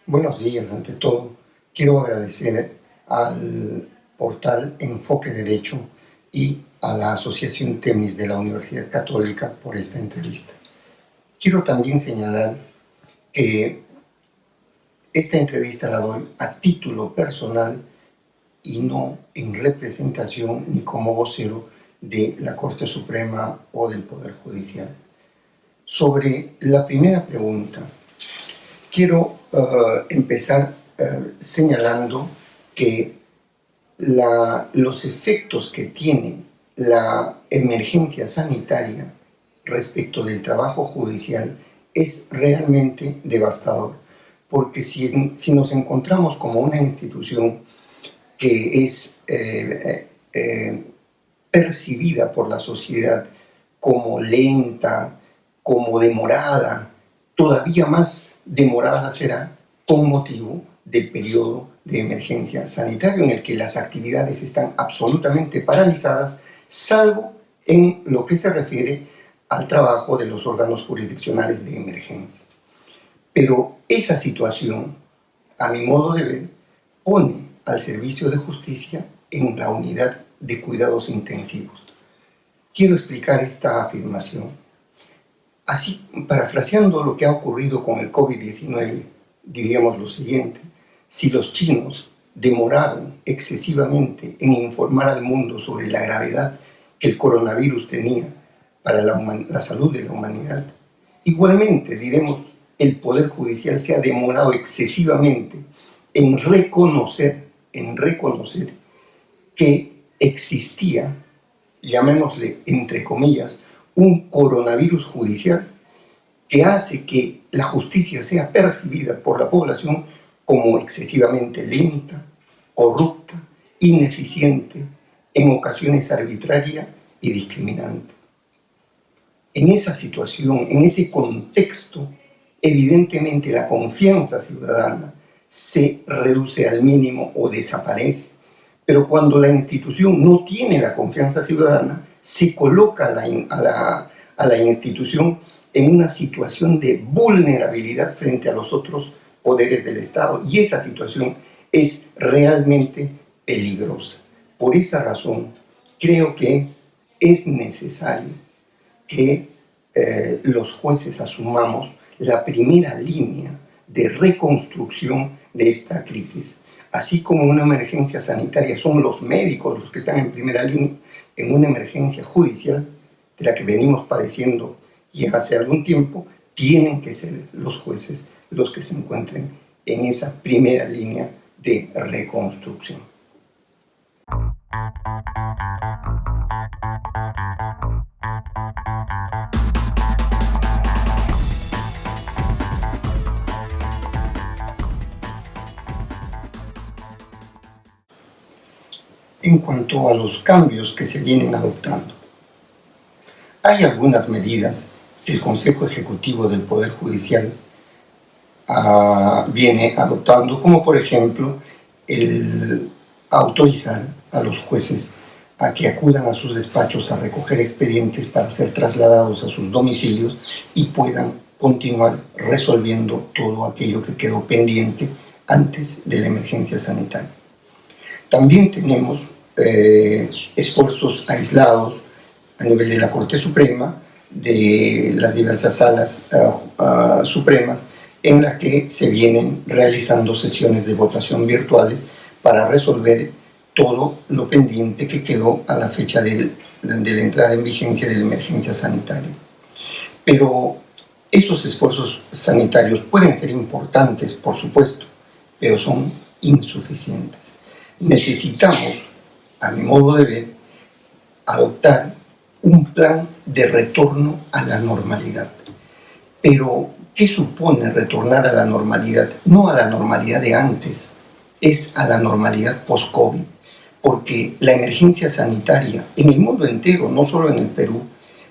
Buenos días, ante todo. Quiero agradecer al portal Enfoque Derecho y a la Asociación Temis de la Universidad Católica por esta entrevista. Quiero también señalar que esta entrevista la doy a título personal y no en representación ni como vocero de la Corte Suprema o del Poder Judicial. Sobre la primera pregunta, quiero empezar señalando que los efectos que tiene la emergencia sanitaria respecto del trabajo judicial es realmente devastador, porque si nos encontramos como una institución que es percibida por la sociedad como lenta, como demorada, todavía más demorada será con motivo del periodo de emergencia sanitario en el que las actividades están absolutamente paralizadas, salvo en lo que se refiere al trabajo de los órganos jurisdiccionales de emergencia. Pero esa situación, a mi modo de ver, pone al servicio de justicia en la unidad de cuidados intensivos. Quiero explicar esta afirmación. Así, parafraseando lo que ha ocurrido con el COVID-19, diríamos lo siguiente: si los chinos demoraron excesivamente en informar al mundo sobre la gravedad que el coronavirus tenía para la salud de la humanidad, igualmente, diremos, el Poder Judicial se ha demorado excesivamente en reconocer que existía, llamémosle entre comillas, un coronavirus judicial que hace que la justicia sea percibida por la población como excesivamente lenta, corrupta, ineficiente, en ocasiones arbitraria y discriminante. En esa situación, en ese contexto, evidentemente la confianza ciudadana se reduce al mínimo o desaparece. Pero cuando la institución no tiene la confianza ciudadana, se coloca a la institución en una situación de vulnerabilidad frente a los otros poderes del Estado. Y esa situación es realmente peligrosa. Por esa razón, creo que es necesario que los jueces asumamos la primera línea de reconstrucción de esta crisis. Así como en una emergencia sanitaria son los médicos los que están en primera línea, en una emergencia judicial de la que venimos padeciendo ya hace algún tiempo, tienen que ser los jueces los que se encuentren en esa primera línea de reconstrucción. En cuanto a los cambios que se vienen adoptando, hay algunas medidas que el Consejo Ejecutivo del Poder Judicial viene adoptando, como por ejemplo el autorizar a los jueces a que acudan a sus despachos a recoger expedientes para ser trasladados a sus domicilios y puedan continuar resolviendo todo aquello que quedó pendiente antes de la emergencia sanitaria. También tenemos esfuerzos aislados a nivel de la Corte Suprema, de las diversas salas supremas, en las que se vienen realizando sesiones de votación virtuales para resolver todo lo pendiente que quedó a la fecha de la entrada en vigencia de la emergencia sanitaria. Pero esos esfuerzos sanitarios pueden ser importantes, por supuesto, pero son insuficientes. Necesitamos, a mi modo de ver, adoptar un plan de retorno a la normalidad. Pero, ¿qué supone retornar a la normalidad? No a la normalidad de antes, es a la normalidad post-COVID, porque la emergencia sanitaria en el mundo entero, no solo en el Perú,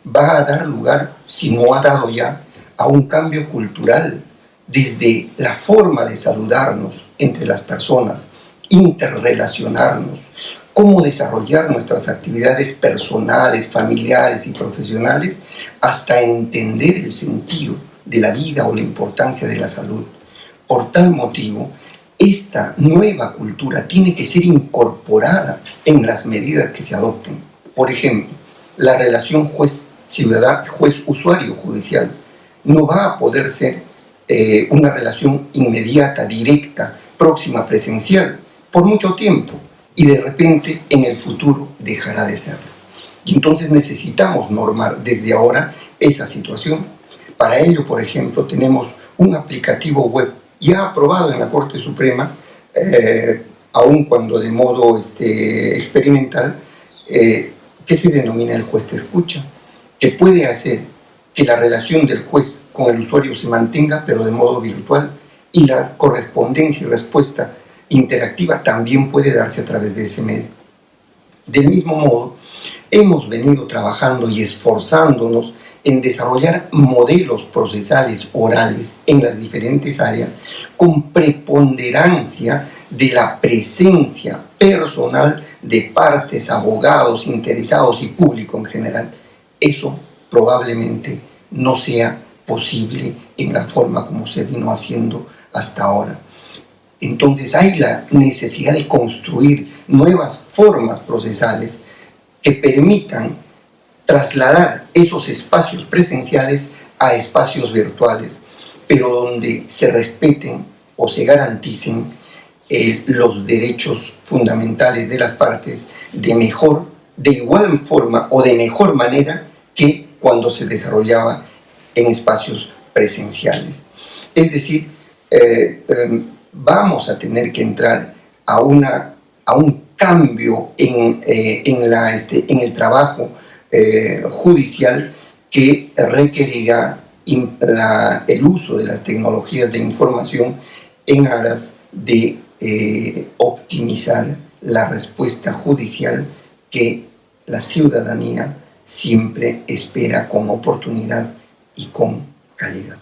va a dar lugar, si no ha dado ya, a un cambio cultural desde la forma de saludarnos entre las personas, interrelacionarnos, cómo desarrollar nuestras actividades personales, familiares y profesionales, hasta entender el sentido de la vida o la importancia de la salud. Por tal motivo, esta nueva cultura tiene que ser incorporada en las medidas que se adopten. Por ejemplo, la relación juez-usuario judicial no va a poder ser una relación inmediata, directa, próxima, presencial, por mucho tiempo, y de repente en el futuro dejará de serlo. Y entonces necesitamos normar desde ahora esa situación. Para ello, por ejemplo, tenemos un aplicativo web ya aprobado en la Corte Suprema, aun cuando de modo experimental, que se denomina el juez te escucha, que puede hacer que la relación del juez con el usuario se mantenga, pero de modo virtual, y la correspondencia y respuesta interactiva también puede darse a través de ese medio. Del mismo modo, hemos venido trabajando y esforzándonos en desarrollar modelos procesales orales en las diferentes áreas con preponderancia de la presencia personal de partes, abogados, interesados y público en general. Eso probablemente no sea posible en la forma como se vino haciendo hasta ahora. Entonces hay la necesidad de construir nuevas formas procesales que permitan trasladar esos espacios presenciales a espacios virtuales, pero donde se respeten o se garanticen los derechos fundamentales de las partes de igual forma o de mejor manera que cuando se desarrollaba en espacios presenciales. Es decir, vamos a tener que entrar a un cambio en el trabajo judicial que requerirá el uso de las tecnologías de información en aras de optimizar la respuesta judicial que la ciudadanía siempre espera con oportunidad y con calidad.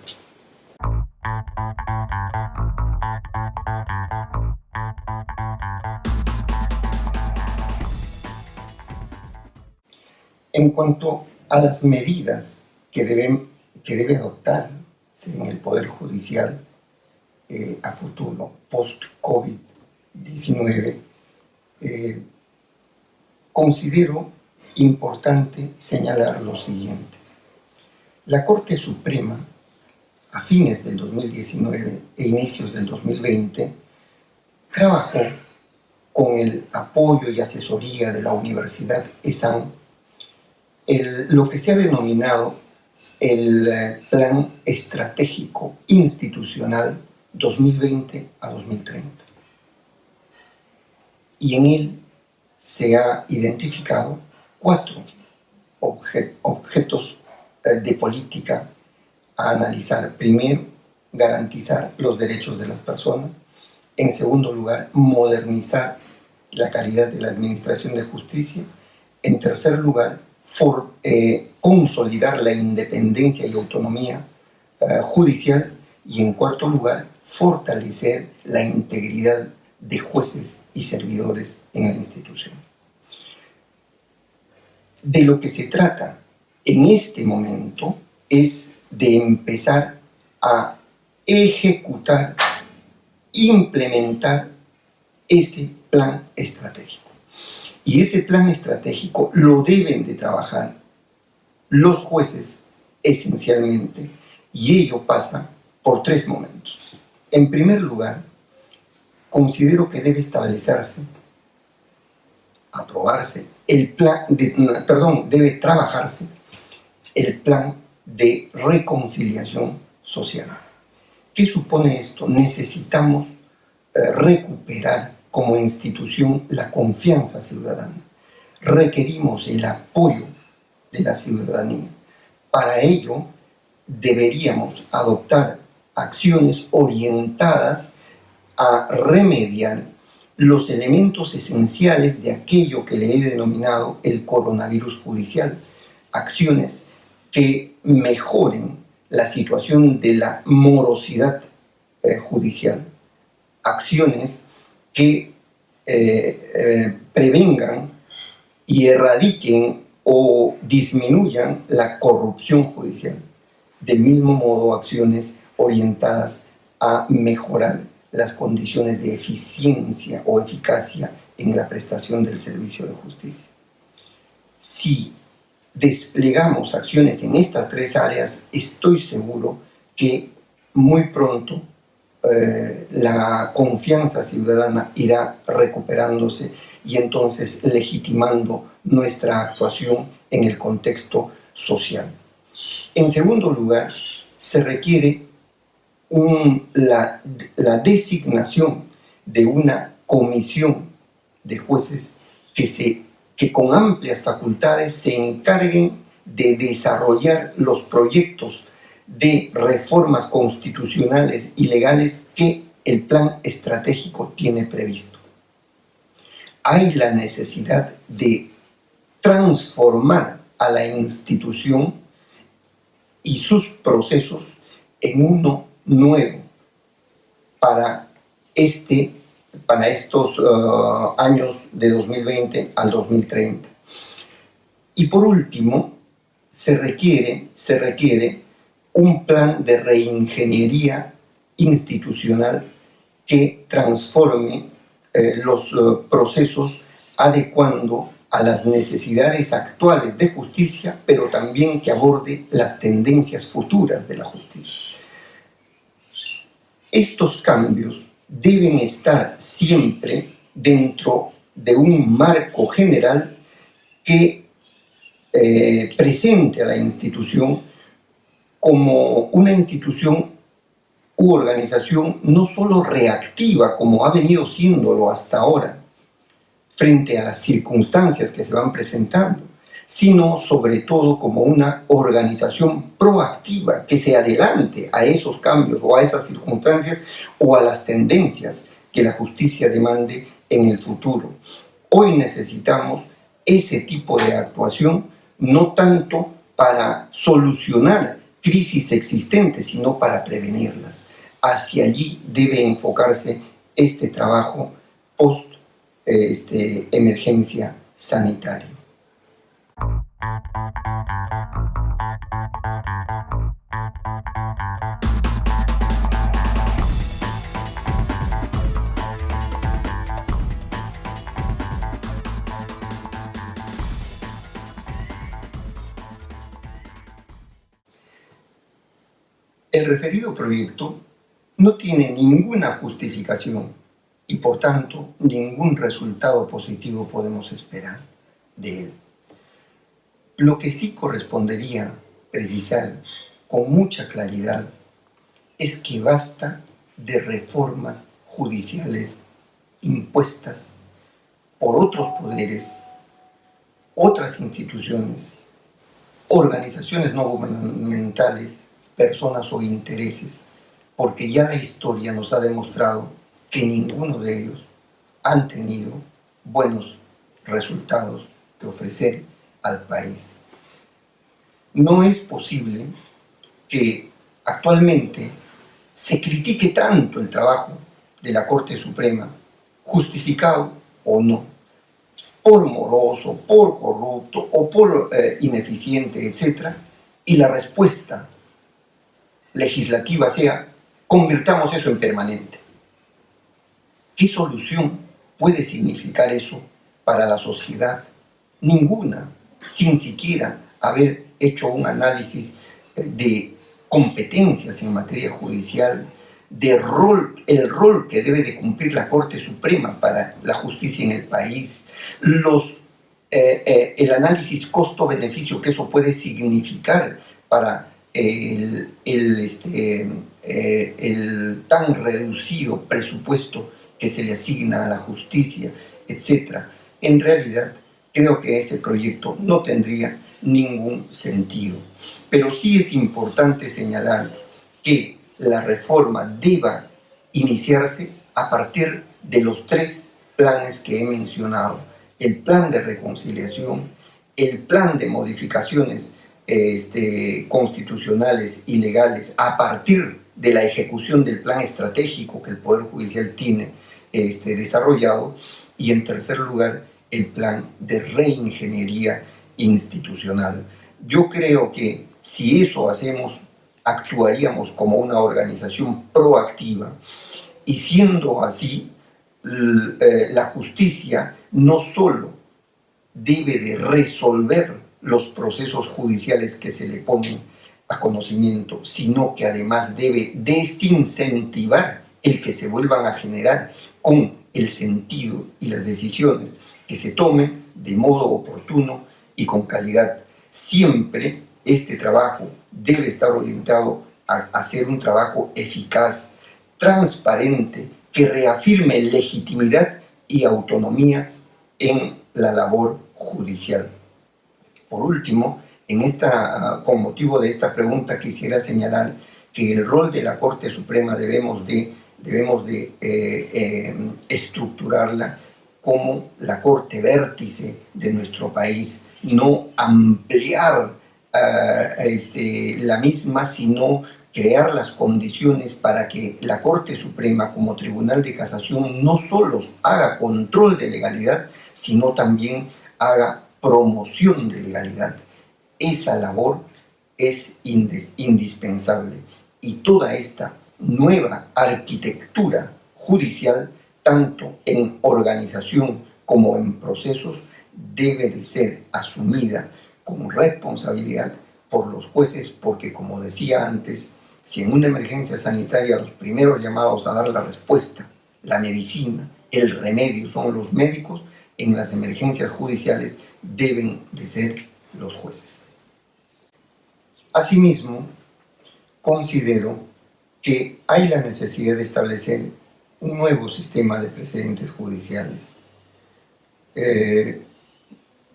En cuanto a las medidas que debe adoptarse en el Poder Judicial a futuro, post-COVID-19, considero importante señalar lo siguiente. La Corte Suprema, a fines del 2019 e inicios del 2020, trabajó con el apoyo y asesoría de la Universidad ESAN lo que se ha denominado el Plan Estratégico Institucional 2020 a 2030. Y en él se ha identificado 4 objetos de política a analizar. Primero, garantizar los derechos de las personas. En segundo lugar, modernizar la calidad de la administración de justicia. En tercer lugar, consolidar la independencia y autonomía judicial. Y en cuarto lugar, fortalecer la integridad de jueces y servidores en la institución. De lo que se trata en este momento es de empezar a ejecutar, implementar ese plan estratégico. Y ese plan estratégico lo deben de trabajar los jueces esencialmente, y ello pasa por 3 momentos. En primer lugar, considero que debe aprobarse debe trabajarse el plan de reconciliación social. ¿Qué supone esto? Necesitamos recuperar como institución la confianza ciudadana. Requerimos el apoyo de la ciudadanía. Para ello, deberíamos adoptar acciones orientadas a remediar los elementos esenciales de aquello que le he denominado el coronavirus judicial. Acciones que mejoren la situación de la morosidad judicial, acciones que prevengan y erradiquen o disminuyan la corrupción judicial. Del mismo modo, acciones orientadas a mejorar las condiciones de eficiencia o eficacia en la prestación del servicio de justicia. Si desplegamos acciones en estas tres áreas, estoy seguro que muy pronto la confianza ciudadana irá recuperándose y entonces legitimando nuestra actuación en el contexto social. En segundo lugar, se requiere la designación de una comisión de jueces que con amplias facultades se encarguen de desarrollar los proyectos de reformas constitucionales y legales que el plan estratégico tiene previsto. Hay la necesidad de transformar a la institución y sus procesos en uno nuevo para estos años de 2020 al 2030. Y por último, se requiere un plan de reingeniería institucional que transforme los procesos adecuando a las necesidades actuales de justicia, pero también que aborde las tendencias futuras de la justicia. Estos cambios deben estar siempre dentro de un marco general que presente a la institución como una institución u organización no solo reactiva, como ha venido siéndolo hasta ahora, frente a las circunstancias que se van presentando, sino sobre todo como una organización proactiva que se adelante a esos cambios o a esas circunstancias o a las tendencias que la justicia demande en el futuro. Hoy necesitamos ese tipo de actuación, no tanto para solucionar crisis existentes, sino para prevenirlas. Hacia allí debe enfocarse este trabajo post-emergencia sanitaria. El referido proyecto no tiene ninguna justificación y por tanto ningún resultado positivo podemos esperar de él. Lo que sí correspondería precisar con mucha claridad es que basta de reformas judiciales impuestas por otros poderes, otras instituciones, organizaciones no gubernamentales, personas o intereses, porque ya la historia nos ha demostrado que ninguno de ellos han tenido buenos resultados que ofrecer al país. No es posible que actualmente se critique tanto el trabajo de la Corte Suprema, justificado o no, por moroso, por corrupto o por ineficiente, etc., y la respuesta legislativa sea: convirtamos eso en permanente. ¿Qué solución puede significar eso para la sociedad? Ninguna, sin siquiera haber hecho un análisis de competencias en materia judicial, el rol que debe de cumplir la Corte Suprema para la justicia en el país, el análisis costo-beneficio que eso puede significar para el tan reducido presupuesto que se le asigna a la justicia, etc. En realidad, creo que ese proyecto no tendría ningún sentido. Pero sí es importante señalar que la reforma deba iniciarse a partir de los tres planes que he mencionado: el plan de reconciliación, el plan de modificaciones constitucionales y legales a partir de la ejecución del plan estratégico que el Poder Judicial tiene desarrollado, y en tercer lugar el plan de reingeniería institucional. Yo creo que si eso hacemos, actuaríamos como una organización proactiva, y siendo así, la justicia no solo debe de resolver los procesos judiciales que se le ponen a conocimiento, sino que además debe desincentivar el que se vuelvan a generar con el sentido y las decisiones que se tomen de modo oportuno y con calidad. Siempre este trabajo debe estar orientado a hacer un trabajo eficaz, transparente, que reafirme legitimidad y autonomía en la labor judicial. Por último, con motivo de esta pregunta quisiera señalar que el rol de la Corte Suprema debemos de estructurarla como la Corte vértice de nuestro país, no ampliar la misma, sino crear las condiciones para que la Corte Suprema como Tribunal de Casación no solo haga control de legalidad, sino también haga promoción de legalidad. Esa labor es indispensable, y toda esta nueva arquitectura judicial, tanto en organización como en procesos, debe de ser asumida con responsabilidad por los jueces, porque, como decía antes, si en una emergencia sanitaria los primeros llamados a dar la respuesta, la medicina, el remedio son los médicos, en las emergencias judiciales deben de ser los jueces. Asimismo, considero que hay la necesidad de establecer un nuevo sistema de precedentes judiciales.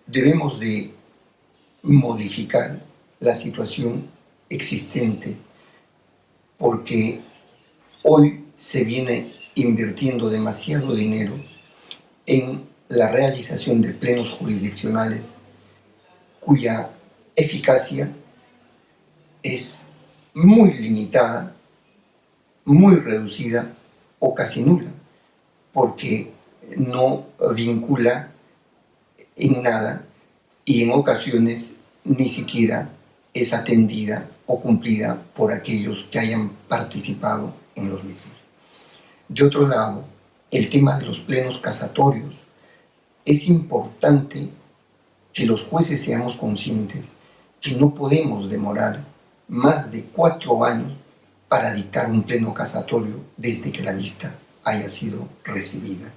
Debemos de modificar la situación existente, porque hoy se viene invirtiendo demasiado dinero en la realización de plenos jurisdiccionales cuya eficacia es muy limitada, muy reducida o casi nula, porque no vincula en nada y en ocasiones ni siquiera es atendida o cumplida por aquellos que hayan participado en los mismos. De otro lado, el tema de los plenos casatorios. Es importante que los jueces seamos conscientes que no podemos demorar más de 4 años para dictar un pleno casatorio desde que la vista haya sido recibida.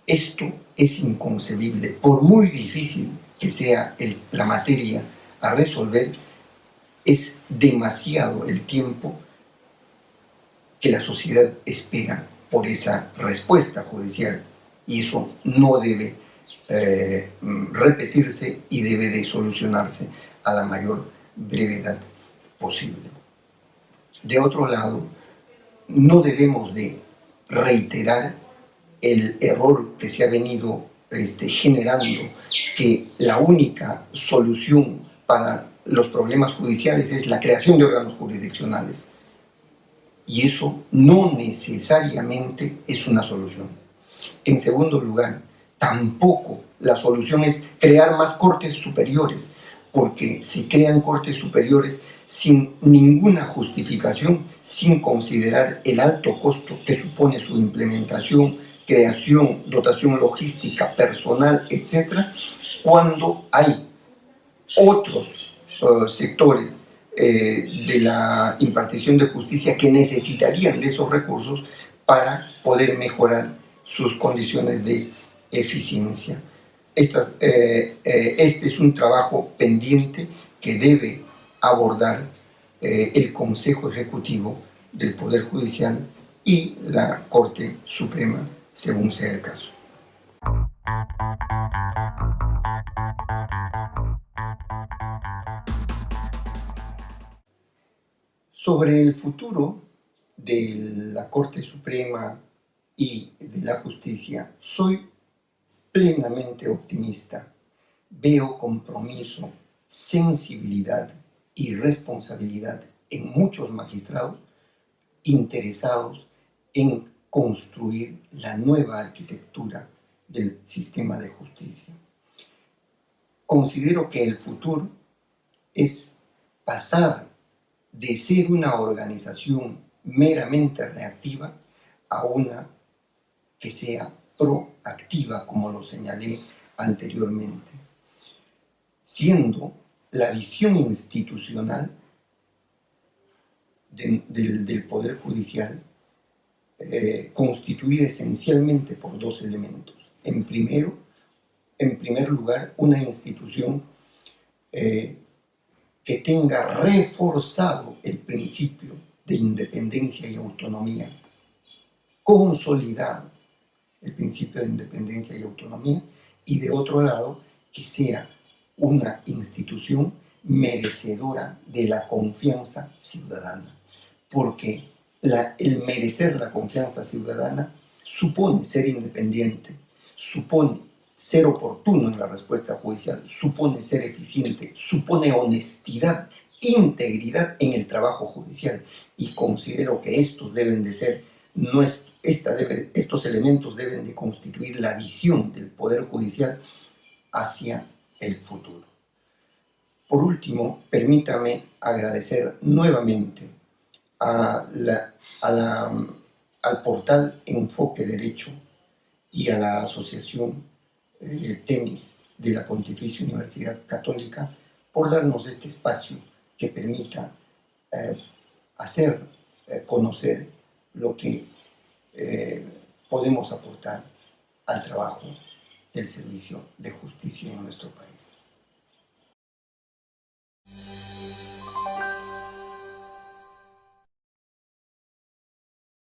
Esto es inconcebible, por muy difícil que sea la materia a resolver. Es demasiado el tiempo que la sociedad espera por esa respuesta judicial, y eso no debe repetirse y debe de solucionarse a la mayor brevedad posible. De otro lado, no debemos de reiterar el error que se ha venido generando, que la única solución para los problemas judiciales es la creación de órganos jurisdiccionales, y eso no necesariamente es una solución. En segundo lugar, tampoco la solución es crear más cortes superiores, porque se crean cortes superiores sin ninguna justificación, sin considerar el alto costo que supone su implementación, creación, dotación logística, personal, etc., cuando hay otros sectores de la impartición de justicia que necesitarían de esos recursos para poder mejorar sus condiciones de eficiencia. Este es un trabajo pendiente que debe abordar el Consejo Ejecutivo del Poder Judicial y la Corte Suprema, según sea el caso. Sobre el futuro de la Corte Suprema y de la justicia, soy plenamente optimista. Veo compromiso, sensibilidad y responsabilidad en muchos magistrados interesados en construir la nueva arquitectura del sistema de justicia. Considero que el futuro es pasar de ser una organización meramente reactiva a una que sea proactiva, como lo señalé anteriormente, siendo la visión institucional del Poder Judicial constituida esencialmente por dos elementos. En primer lugar, una institución que tenga reforzado el principio de independencia y autonomía, consolidado el principio de independencia y autonomía, y de otro lado, que sea una institución merecedora de la confianza ciudadana, porque el merecer la confianza ciudadana supone ser independiente, supone ser oportuno en la respuesta judicial, supone ser eficiente, supone honestidad, integridad en el trabajo judicial, y considero que estos deben de ser estos elementos deben de constituir la visión del Poder Judicial hacia el futuro. Por último, permítame agradecer nuevamente al portal Enfoque Derecho y a la Asociación Temis de la Pontificia Universidad Católica por darnos este espacio que permita hacer conocer lo que podemos aportar al trabajo del servicio de justicia en nuestro país.